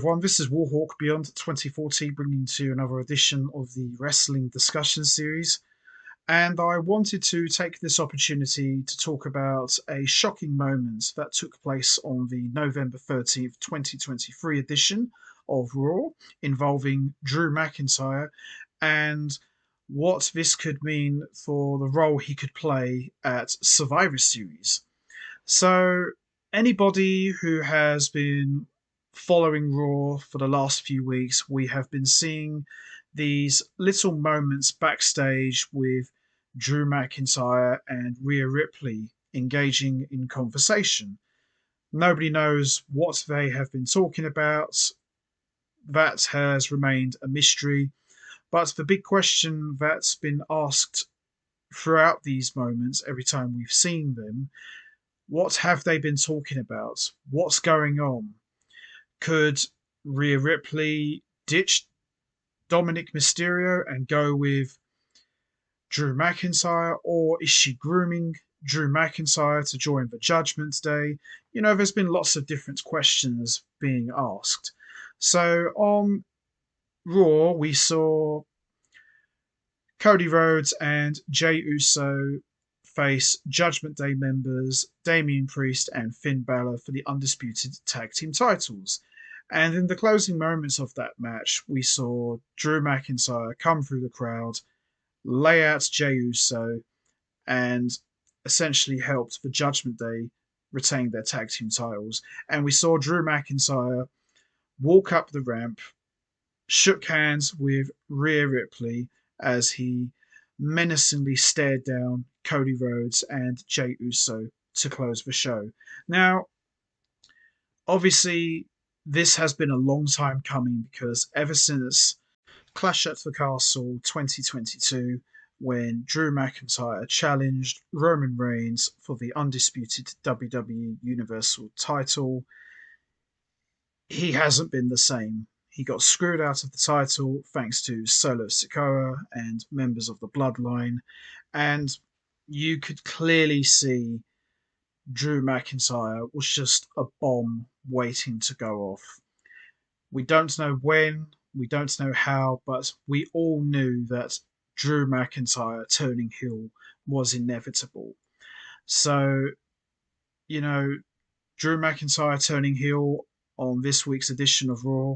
everyone, this is Warhawk Beyond 2040, bringing to you another edition of the Wrestling Discussion Series. And I wanted to take this opportunity to talk about a shocking moment that took place on the November 13th, 2023 edition of Raw, involving Drew McIntyre and what this could mean for the role he could play at Survivor Series. So, anybody who has been following Raw for the last few weeks, we have been seeing these little moments backstage with Drew McIntyre and Rhea Ripley engaging in conversation. Nobody knows what they have been talking about. That has remained a mystery. But the big question that's been asked throughout these moments, every time we've seen them, what have they been talking about? What's going on? Could Rhea Ripley ditch Dominic Mysterio and go with Drew McIntyre, or is she grooming Drew McIntyre to join the Judgment Day? There's been lots of different questions being asked. So on Raw, we saw Cody Rhodes and Jey Uso face Judgment Day members Damian Priest and Finn Balor for the undisputed tag team titles. And in the closing moments of that match, we saw Drew McIntyre come through the crowd, lay out Jey Uso, and essentially helped the Judgment Day retain their tag team titles. And we saw Drew McIntyre walk up the ramp, shook hands with Rhea Ripley as he menacingly stared down Cody Rhodes and Jey Uso to close the show. Now, obviously, this has been a long time coming because ever since Clash at the Castle 2022, when Drew McIntyre challenged Roman Reigns for the undisputed WWE Universal title, he hasn't been the same. He got screwed out of the title thanks to Solo Sikoa and members of the Bloodline, and you could clearly see Drew McIntyre was just a bomb waiting to go off. We don't know when, we don't know how, but we all knew that Drew McIntyre turning heel was inevitable. So, you know, Drew McIntyre turning heel on this week's edition of Raw,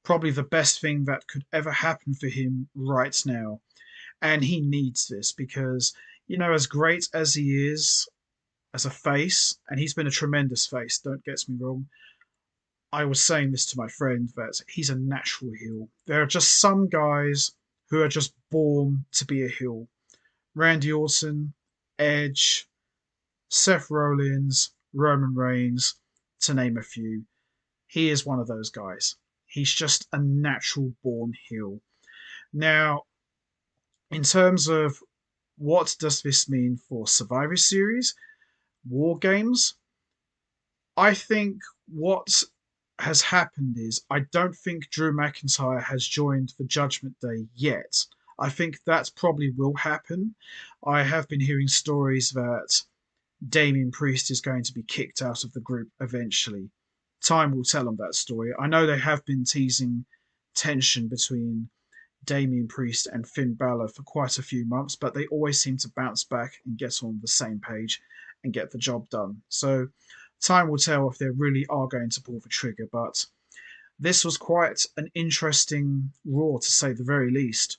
probably the best thing that could ever happen for him right now. And he needs this because, as great as he is as a face, and he's been a tremendous face, don't get me wrong. I was saying this to my friend that he's a natural heel. There are just some guys who are just born to be a heel. Randy Orton, Edge, Seth Rollins, Roman Reigns, to name a few. He is one of those guys. He's just a natural born heel. Now, in terms of what does this mean for Survivor Series, War Games, I think what has happened is I don't think Drew McIntyre has joined the Judgment Day yet. I think that probably will happen. I have been hearing stories that Damian Priest is going to be kicked out of the group eventually. Time will tell on that story. I know they have been teasing tension between Damian Priest and Finn Balor for quite a few months, but they always seem to bounce back and get on the same page and get the job done. So time will tell if they really are going to pull the trigger, but this was quite an interesting Raw, to say the very least.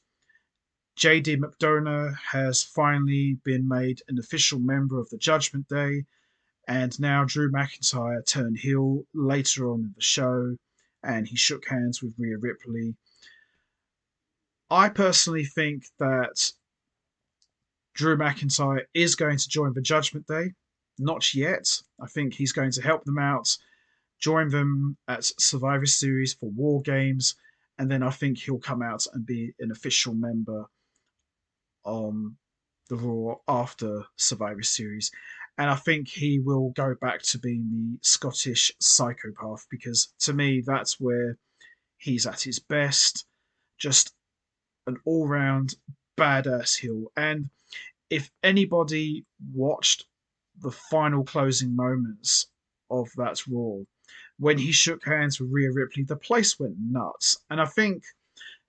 JD McDonough has finally been made an official member of the Judgment Day, and now Drew McIntyre turned heel later on in the show, and he shook hands with Rhea Ripley. I personally think that Drew McIntyre is going to join the Judgment Day. Not yet. I think he's going to help them out, join them at Survivor Series for War Games, and then I think he'll come out and be an official member on the Raw after Survivor Series. And I think he will go back to being the Scottish psychopath because to me, that's where he's at his best. Just an all round badass heel. And if anybody watched the final closing moments of that Raw, when he shook hands with Rhea Ripley, the place went nuts. And I think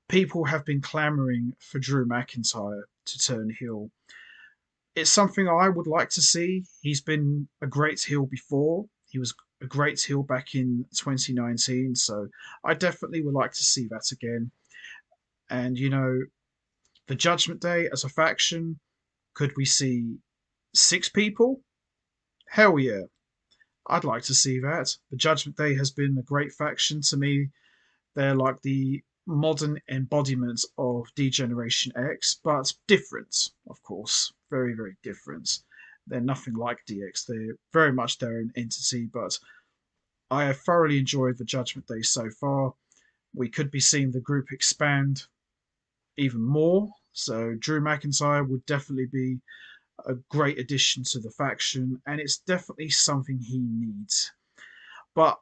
people have been clamoring for Drew McIntyre to turn heel. It's something I would like to see. He's been a great heel before. He was a great heel back in 2019, so I definitely would like to see that again. And the Judgment Day as a faction, could we see 6 people? Hell yeah. I'd like to see that. The Judgment Day has been a great faction to me. They're like the modern embodiment of Degeneration X, but different, of course. Very, very different. They're nothing like DX. They're very much their own entity, but I have thoroughly enjoyed the Judgment Day so far. We could be seeing the group expand even more. So Drew McIntyre would definitely be a great addition to the faction, and it's definitely something he needs. But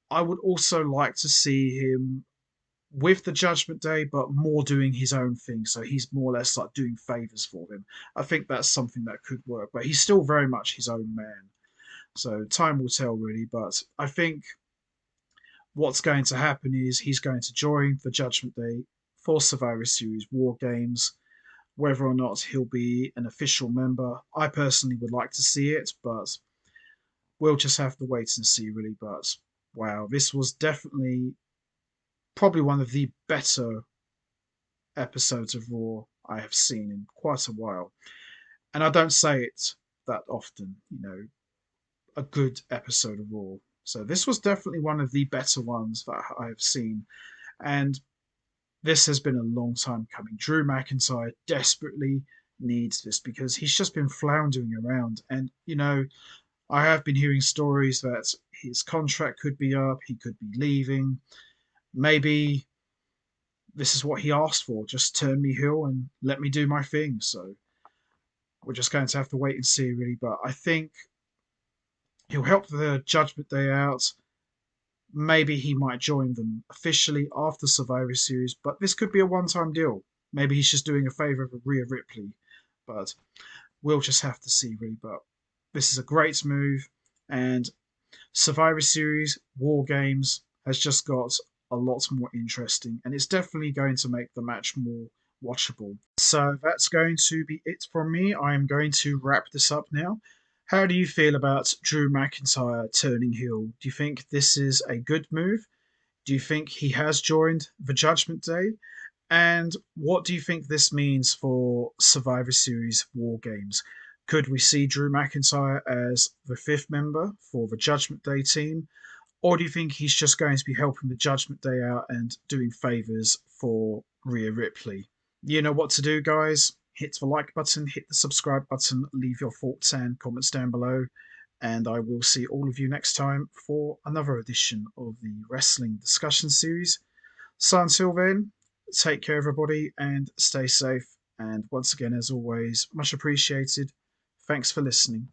I would also like to see him with the Judgment Day, but more doing his own thing. So he's more or less like doing favors for him. I think that's something that could work, but he's still very much his own man. So time will tell, really. But I think what's going to happen is he's going to join the Judgment Day for Survivor Series War Games. Whether or not he'll be an official member, I personally would like to see it, but we'll just have to wait and see, really. But wow, this was definitely probably one of the better episodes of Raw I have seen in quite a while. And I don't say it that often, a good episode of Raw. So this was definitely one of the better ones that I have seen. And this has been a long time coming. Drew McIntyre desperately needs this because he's just been floundering around. And, I have been hearing stories that his contract could be up, he could be leaving. Maybe this is what he asked for. Just turn me heel and let me do my thing. So we're just going to have to wait and see, really. But I think he'll help the Judgment Day out. Maybe he might join them officially after Survivor Series, but this could be a one-time deal. Maybe he's just doing a favor for Rhea Ripley, but we'll just have to see, really. But this is a great move, and Survivor Series War Games has just got a lot more interesting, and it's definitely going to make the match more watchable. So that's going to be it from me. I am going to wrap this up now. How do you feel about Drew McIntyre turning heel? Do you think this is a good move? Do you think he has joined the Judgment Day? And what do you think this means for Survivor Series War Games? Could we see Drew McIntyre as the 5th member for the Judgment Day team? Or do you think he's just going to be helping the Judgment Day out and doing favours for Rhea Ripley? You know what to do, guys. Hit the like button, hit the subscribe button, leave your thoughts and comments down below. And I will see all of you next time for another edition of the Wrestling Discussion Series. So until then, take care, everybody, and stay safe. And once again, as always, much appreciated. Thanks for listening.